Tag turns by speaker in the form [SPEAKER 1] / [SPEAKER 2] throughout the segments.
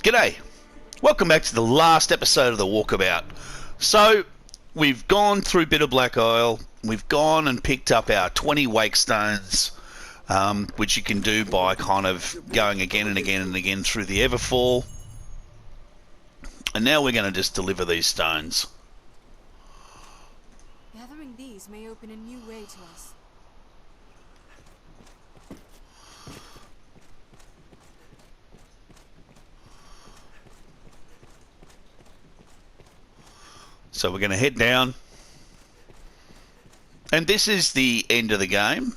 [SPEAKER 1] G'day, welcome back to the last episode of the Walkabout. So, we've gone through Bitter Black Isle, we've gone and picked up our 20 wake stones, which you can do by kind of going again and again and again through the Everfall. And now we're going to just deliver these stones.
[SPEAKER 2] Gathering these may open a new way to us.
[SPEAKER 1] So we're going to head down, and this is the end of the game.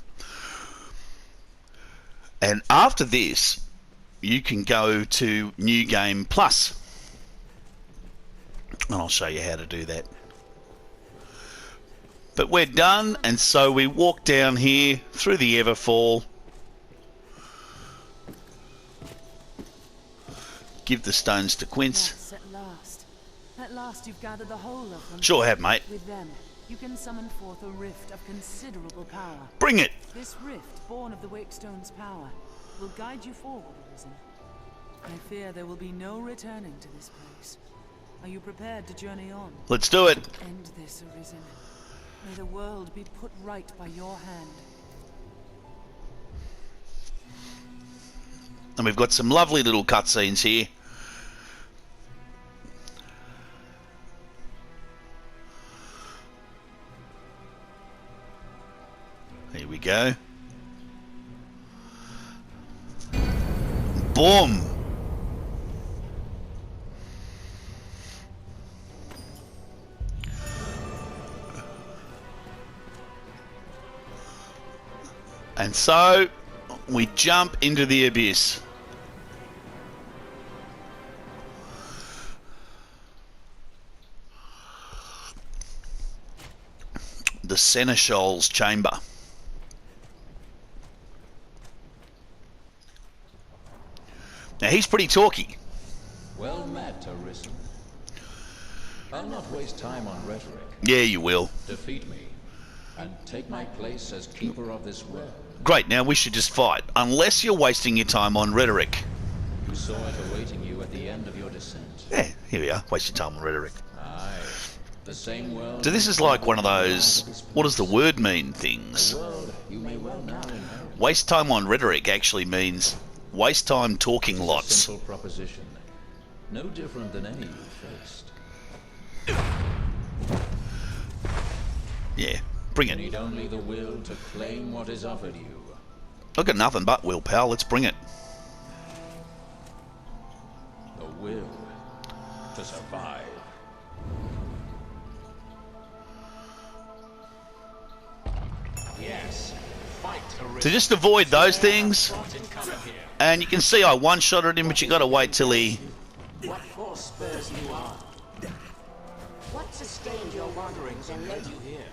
[SPEAKER 1] And after this, you can go to New Game Plus, and I'll show you how to do that. But we're done, and so we walk down here through the Everfall, give the stones to Quince.
[SPEAKER 3] Yes, at last you've gathered the whole of them.
[SPEAKER 1] Sure have, mate.
[SPEAKER 3] With them, you can summon forth a rift of considerable power.
[SPEAKER 1] Bring it!
[SPEAKER 3] This rift, born of the Wakestone's power, will guide you forward, Arisen. I fear there will be no returning to this place. Are you prepared to journey on?
[SPEAKER 1] Let's do it!
[SPEAKER 3] End this, Arisen. May the world be put right by your hand.
[SPEAKER 1] And we've got some lovely little cutscenes here. Here we go. Boom! And so we jump into the abyss. The Seneschal's chamber. Now he's pretty talky.
[SPEAKER 4] Well met, Arisen. I'll not waste time on rhetoric.
[SPEAKER 1] Yeah, you will.
[SPEAKER 4] Defeat me, and take my place as keeper of this world.
[SPEAKER 1] Great, now we should just fight. Unless you're wasting your time on rhetoric.
[SPEAKER 4] You saw it awaiting you at the end of your descent.
[SPEAKER 1] Yeah, here we are. Waste your time on rhetoric.
[SPEAKER 4] Aye, the same world.
[SPEAKER 1] So this is like one of those, what does the word mean things.
[SPEAKER 4] The world you may well now inherit.
[SPEAKER 1] Waste time on rhetoric actually means waste time talking
[SPEAKER 4] It's a
[SPEAKER 1] lots.
[SPEAKER 4] simple proposition, no different than any you faced.
[SPEAKER 1] Yeah, bring
[SPEAKER 4] You
[SPEAKER 1] it.
[SPEAKER 4] need only the will to claim what is offered you.
[SPEAKER 1] I've got nothing but will, pal. Let's bring it.
[SPEAKER 4] The will to survive.
[SPEAKER 5] Yes, fight
[SPEAKER 1] To just avoid those things, and you can see I one-shotted him, but you got to wait till he...
[SPEAKER 5] What force spurs you on? What sustained your wanderings and led you here?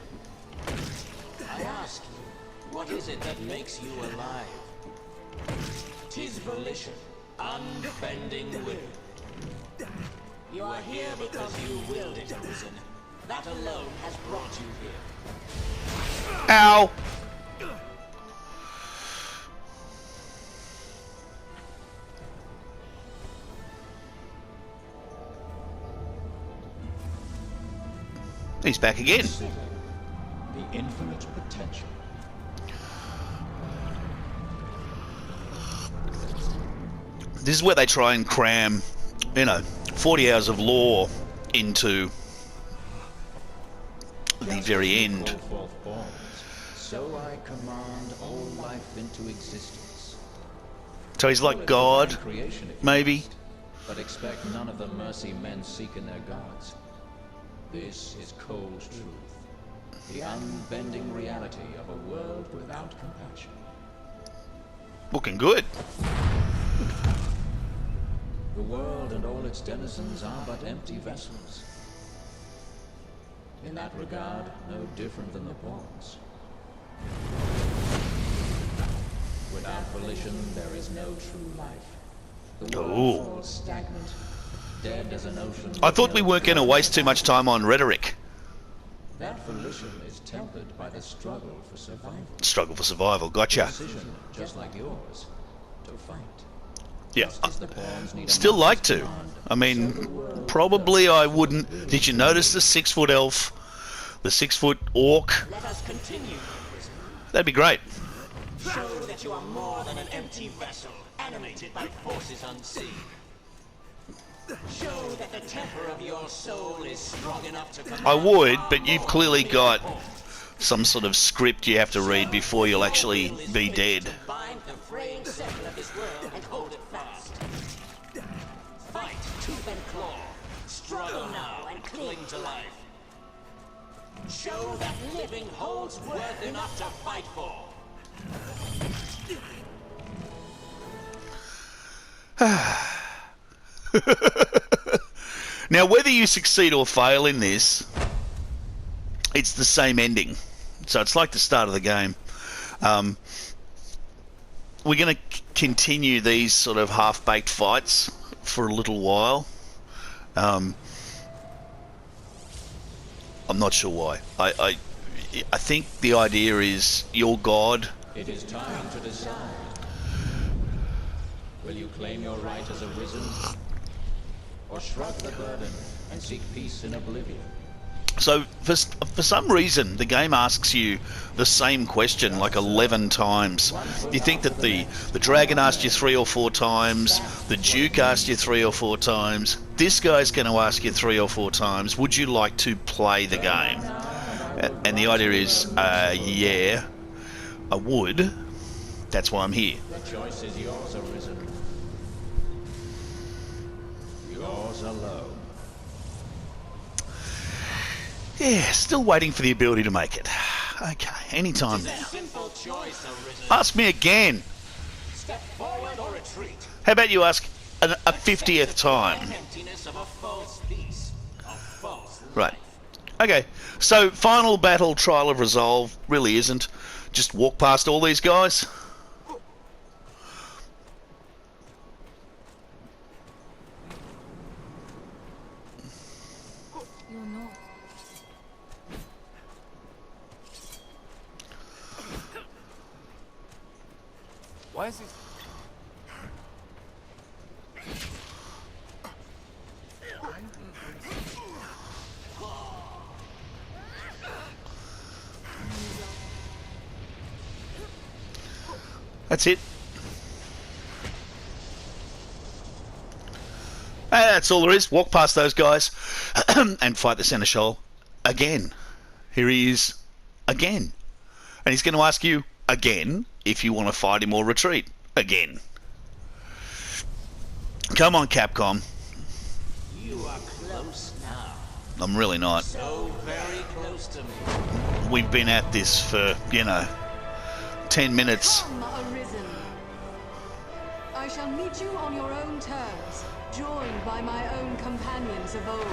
[SPEAKER 5] I ask you, what is it that makes you alive? 'Tis volition, unbending will. You are here because you willed it, Arisen. That alone has brought you here.
[SPEAKER 1] Ow! He's back again.
[SPEAKER 4] The infinite potential.
[SPEAKER 1] This is where they try and cram, 40 hours of lore into the very end.
[SPEAKER 4] So I command all life into existence.
[SPEAKER 1] So he's like God,
[SPEAKER 4] Creation, if you
[SPEAKER 1] maybe.
[SPEAKER 4] must, but expect none of the mercy men seek in their gods. This is cold truth, the unbending reality of a world without compassion.
[SPEAKER 1] Looking good.
[SPEAKER 4] The world and all its denizens are but empty vessels. In that regard, no different than the pawns. Without volition, there is no true life. The world
[SPEAKER 1] Ooh.
[SPEAKER 4] falls stagnant, dead as an ocean.
[SPEAKER 1] I thought we weren't going to waste too much time on rhetoric.
[SPEAKER 4] That volition is tempered by the struggle for survival.
[SPEAKER 1] Struggle for survival, gotcha.
[SPEAKER 4] Decision, just like yours, to fight.
[SPEAKER 1] Yeah.
[SPEAKER 4] just as the pawns need a
[SPEAKER 1] Still like
[SPEAKER 4] master's
[SPEAKER 1] to.
[SPEAKER 4] command.
[SPEAKER 1] I mean, probably I wouldn't. Did you notice the 6-foot elf, the 6-foot orc?
[SPEAKER 5] Let us continue.
[SPEAKER 1] That'd be great.
[SPEAKER 5] Show that you are more than an empty vessel, animated by forces unseen. Show that the temper of your soul is strong enough to command
[SPEAKER 1] I would,
[SPEAKER 5] far
[SPEAKER 1] but you've
[SPEAKER 5] more
[SPEAKER 1] clearly
[SPEAKER 5] than
[SPEAKER 1] got
[SPEAKER 5] mere
[SPEAKER 1] some sort of script you have to read before you'll actually
[SPEAKER 5] will is
[SPEAKER 1] be
[SPEAKER 5] fit
[SPEAKER 1] dead.
[SPEAKER 5] to bind the fraying center of this world and hold it fast. Fight tooth and claw. Struggle now and cling to life. Show that living holds worth enough to fight for.
[SPEAKER 1] Now, whether you succeed or fail in this, it's the same ending. So it's like the start of the game. We're going to continue these sort of half-baked fights for a little while. I'm not sure why. I think the idea is your god.
[SPEAKER 4] It is time to decide. Will you claim your right as Arisen? Or shrug the burden and seek peace in oblivion?
[SPEAKER 1] So for some reason, the game asks you the same question like 11 times. You think that the dragon asked you 3 or 4 times, the duke asked you 3 or 4 times, this guy's going to ask you 3 or 4 times, would you like to play the game? And the idea is, yeah, I would. That's why I'm here.
[SPEAKER 4] The choice is yours, Arisen. Yours alone.
[SPEAKER 1] Yeah, still waiting for the ability to make it. Okay, anytime now.
[SPEAKER 5] Simple choice, Arisen.
[SPEAKER 1] Ask me again.
[SPEAKER 5] Step forward or retreat.
[SPEAKER 1] How about you ask a 50th time?
[SPEAKER 5] Emptiness of a false peace. A false
[SPEAKER 1] Right. Okay, so final battle, Trial of Resolve, really isn't. Just walk past all these guys.
[SPEAKER 2] You're not.
[SPEAKER 6] Why is it?
[SPEAKER 1] That's it. That's all there is. Walk past those guys and fight the seneschal again. Here he is again. And he's going to ask you again if you want to fight him or retreat again. Come on, Capcom.
[SPEAKER 5] You are close now.
[SPEAKER 1] I'm really not.
[SPEAKER 5] So very close to me.
[SPEAKER 1] We've been at this for, 10 minutes.
[SPEAKER 7] Come, Arisen. I shall meet you on your own terms, joined by my own companions of old.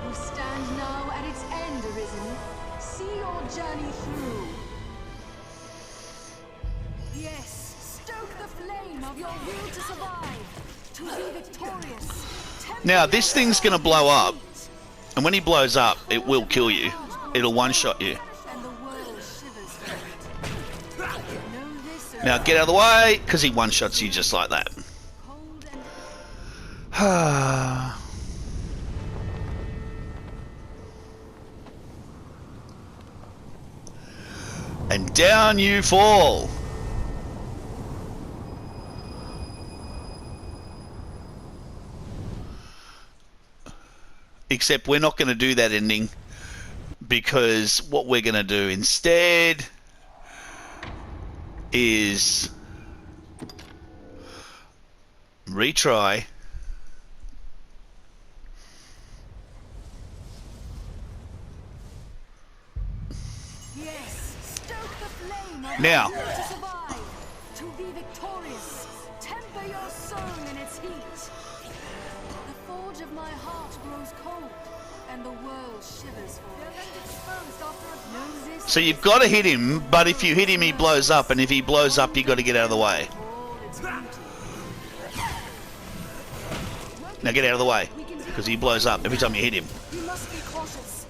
[SPEAKER 7] We stand now at its end, Arisen. See your journey through.
[SPEAKER 2] Yes, stoke the flame of your will to survive, to be victorious.
[SPEAKER 1] Now, this thing's going to blow up. And when he blows up, it will kill you. It'll one-shot you.
[SPEAKER 2] And the world shivers for it. Know this,
[SPEAKER 1] Now, get out of the way, because he one-shots you just like that.
[SPEAKER 2] cold and
[SPEAKER 1] And down you fall. Except we're not going to do that ending, because what we're going to do instead is retry.
[SPEAKER 2] yes, stoke the flame of
[SPEAKER 1] Now.
[SPEAKER 2] your will to survive, to be victorious. Temper your soul in its heat. The forge of my heart grows cold, and the world shivers for it. Know this,
[SPEAKER 1] So you've got to hit him, but if you hit him, he blows up, and if he blows up, you've got to get out of the way.
[SPEAKER 2] for all its beauty.
[SPEAKER 1] Now get out of the way, because he blows up every time you hit him.
[SPEAKER 2] You must be cautious.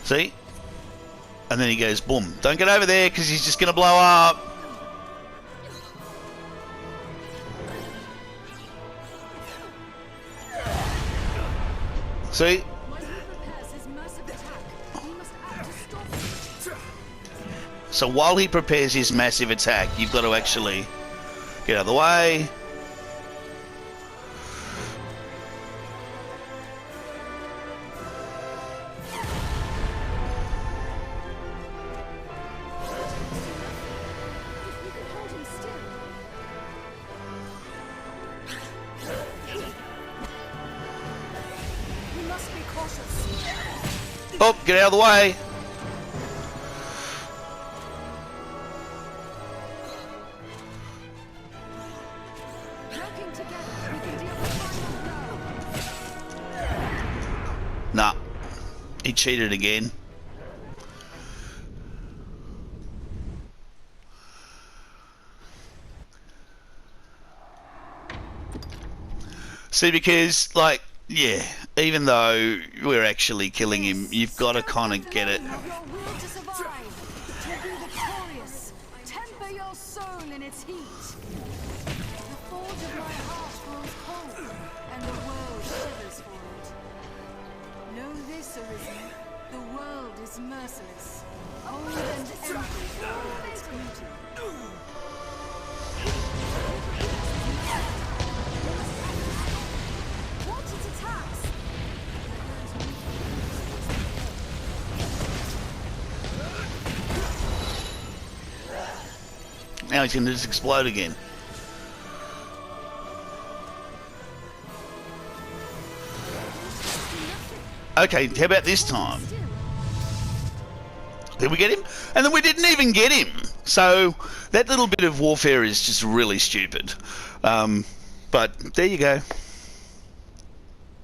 [SPEAKER 1] See? And then he goes, boom. Don't get over there, because he's just going to blow up. See?
[SPEAKER 2] When he prepares his massive attack, we must act to stop it.
[SPEAKER 1] So while he prepares his massive attack, you've got to actually get out of the way.
[SPEAKER 2] If we could hold him still. We must be cautious.
[SPEAKER 1] Oh, get out of the way.
[SPEAKER 2] Working together, we can deal the final blow.
[SPEAKER 1] Nah. He cheated again. See, because, like, yeah, even though we're actually killing him, you've got to kind of get it.
[SPEAKER 2] Your will to survive, to be victorious. Temper your soul in its heat. The forge of my heart grows cold, and the world shivers for it. Know this, Arisen. The world is merciless. Old and empty for all of its beauty. Watch its attacks.
[SPEAKER 1] Now he's going to just explode again. Okay, how about this time? Did we get him? And then we didn't even get him. So that little bit of warfare is just really stupid. But there you go.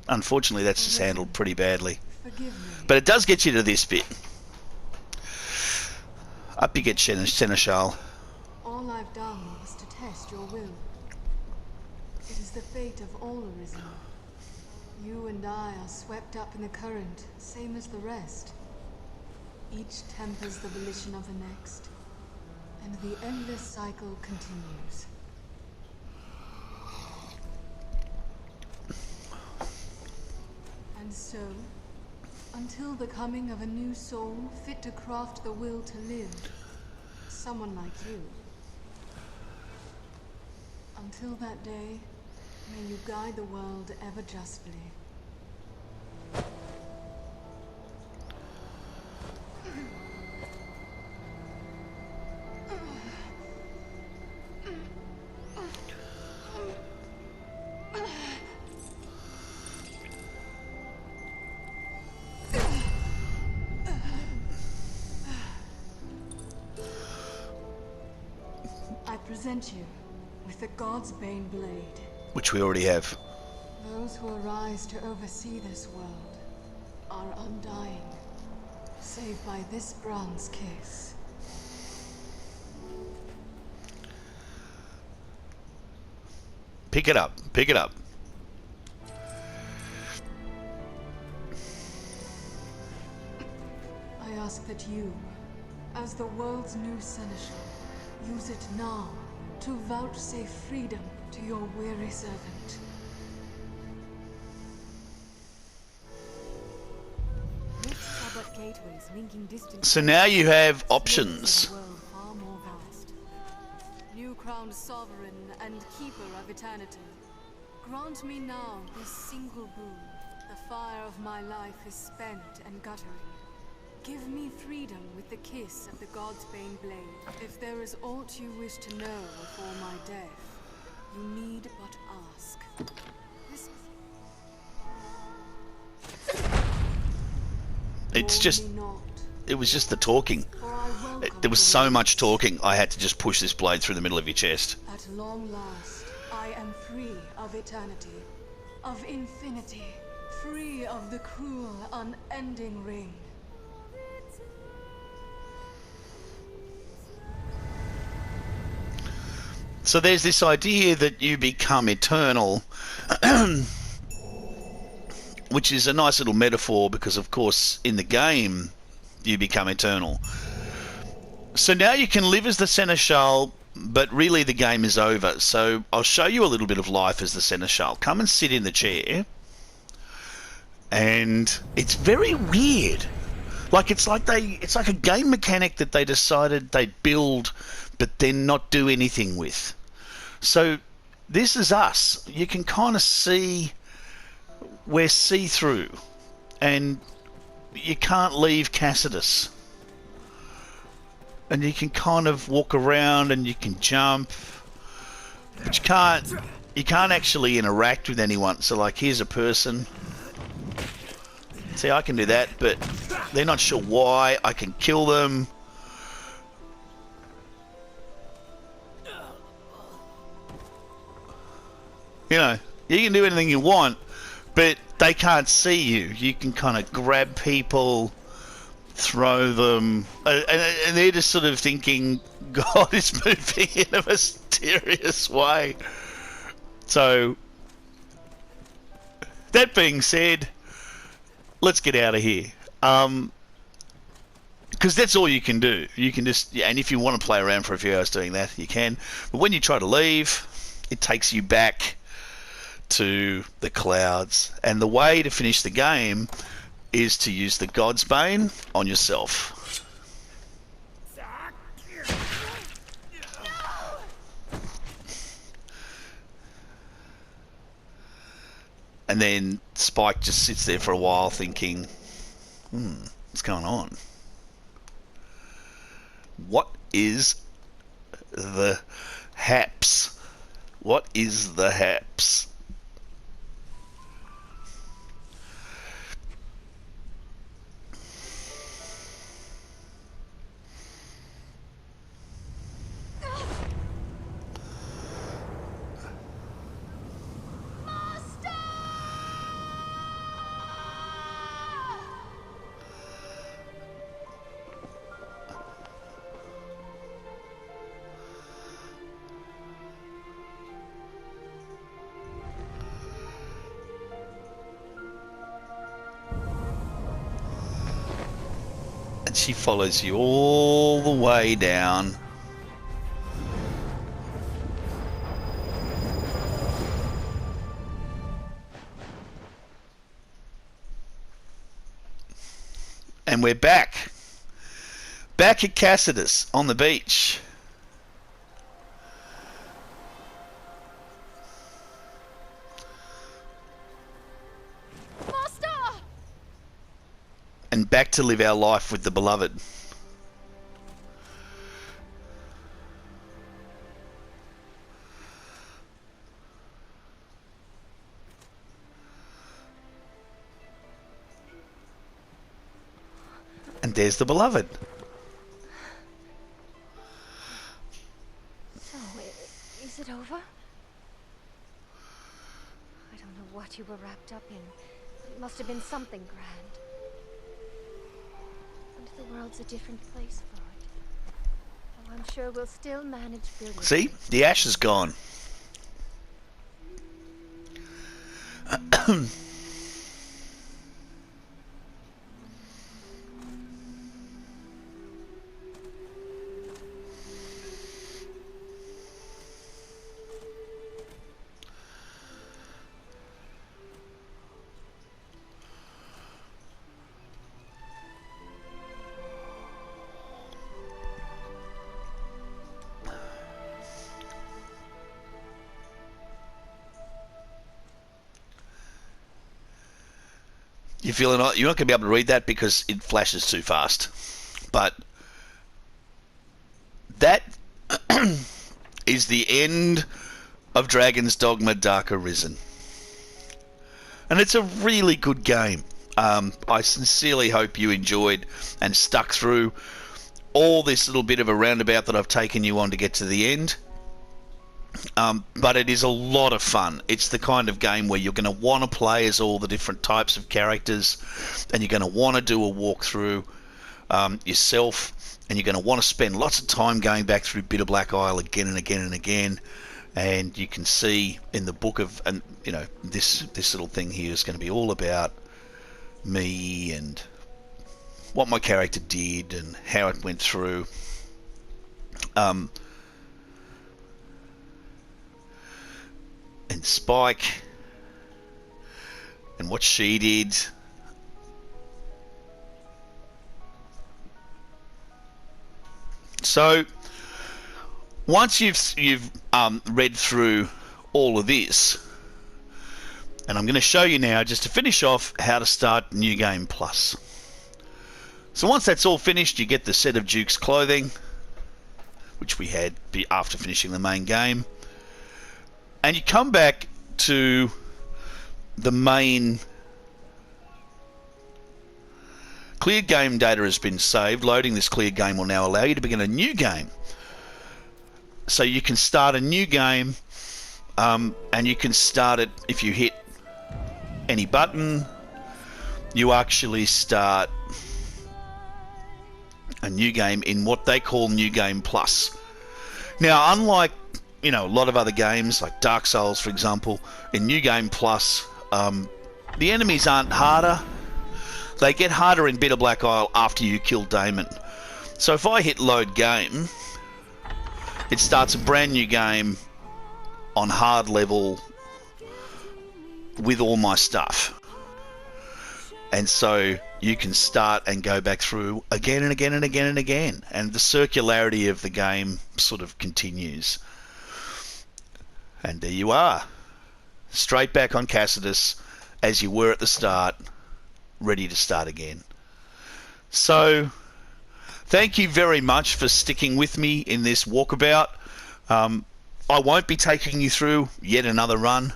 [SPEAKER 1] Unfortunately, that's just handled pretty badly.
[SPEAKER 7] Forgive me.
[SPEAKER 1] But it does get you to this bit. Up you get, Seneschal.
[SPEAKER 7] All I've done was to test your will. It is the fate of all Arisen. You and I are swept up in the current, same as the rest. Each tempers the volition of the next, and the endless cycle continues. And so, until the coming of a new soul fit to craft the will to live, someone like you. Until that day, may you guide the world ever justly. I present you with the God's Bane blade.
[SPEAKER 1] Which we already have.
[SPEAKER 7] Those who arise to oversee this world are undying, save by this bronze kiss.
[SPEAKER 1] Pick it up. Pick it up.
[SPEAKER 7] I ask that you, as the world's new seneschal, use it now to vouchsafe freedom to your weary servant.
[SPEAKER 2] Rifts are but gateways linking distant.
[SPEAKER 1] So now you have options.
[SPEAKER 2] A world far more vast. New crowned sovereign and keeper of eternity, grant me now this single boon. The fire of my life is spent and guttering. Give me freedom with the kiss of the God's Bane blade. If there is aught you wish to know before my death, you need but ask. This
[SPEAKER 1] It's just,
[SPEAKER 7] hold me not,
[SPEAKER 1] it was just the talking.
[SPEAKER 7] for I welcome
[SPEAKER 1] There was
[SPEAKER 7] the
[SPEAKER 1] so
[SPEAKER 7] words.
[SPEAKER 1] much talking, I had to just push this blade through the middle of your chest.
[SPEAKER 7] At long last, I am free of eternity, of infinity, free of the cruel, unending ring.
[SPEAKER 1] So there's this idea that you become eternal, which is a nice little metaphor because, of course, in the game, you become eternal. So now you can live as the Seneschal, but really the game is over. So I'll show you a little bit of life as the Seneschal. Come and sit in the chair. and it's very weird. Like it's like a game mechanic that they decided they'd build, but then not do anything with. So this is us. You can kind of see we're see-through, and you can't leave Cassidus. And you can kind of walk around and you can jump, but you can't actually interact with anyone. So like, here's a person. See, I can do that, but they're not sure why. I can kill them. You know, you can do anything you want, but they can't see you. You can kind of grab people, throw them, and they're just sort of thinking, God is moving in a mysterious way. So, that being said, let's get out of here. Because that's all you can do. You can just, yeah, and if you want to play around for a few hours doing that, you can. But when you try to leave, it takes you back to the clouds. And the way to finish the game is to use the God's Bane on yourself. And then Spike just sits there for a while thinking, what's going on? What is the haps? What is the haps? She follows you all the way down. And we're back. Back at Cassidus on the beach. And back to live our life with the beloved. And there's the beloved.
[SPEAKER 8] So, is it over? I don't know what you were wrapped up in. It must have been something grand. The world's a different place for it. Oh, I'm sure we'll still manage building.
[SPEAKER 1] See? The ash is gone. You're not going to be able to read that because it flashes too fast. But that is the end of Dragon's Dogma Dark Arisen. And it's a really good game. I sincerely hope you enjoyed and stuck through all this little bit of a roundabout that I've taken you on to get to the end. But it is a lot of fun. It's the kind of game where you're going to want to play as all the different types of characters, and you're going to want to do a walkthrough yourself, and you're going to want to spend lots of time going back through Bitter Black Isle again and again and again. And you can see in the book of, and you know, this little thing here is going to be all about me and what my character did and how it went through. And Spike and what she did So once you've read through all of this, and I'm going to show you now, just to finish off, how to start New Game Plus. So once that's all finished, you get the set of Duke's clothing, which we had after finishing the main game, and you come back to the main. Cleared game data has been saved. Loading this cleared game will now allow you to begin a new game. So you can start a new game, and you can start it if you hit any button. You actually start a new game in what they call New Game Plus. Now, unlike a lot of other games like Dark Souls, for example, in New Game Plus, the enemies aren't harder. They get harder in Bitter Black Isle after you kill Damon. So if I hit load game, it starts a brand new game on hard level with all my stuff. And so you can start and go back through again and again and again and again. And the circularity of the game sort of continues. And there you are. Straight back on Cassidus as you were at the start, ready to start again. So thank you very much for sticking with me in this walkabout. I won't be taking you through yet another run,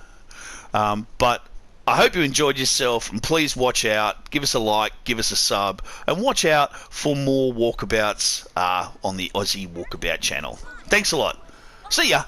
[SPEAKER 1] but I hope you enjoyed yourself, and please watch out, give us a like, give us a sub, and watch out for more walkabouts on the Aussie Walkabout channel. Thanks a lot. See ya.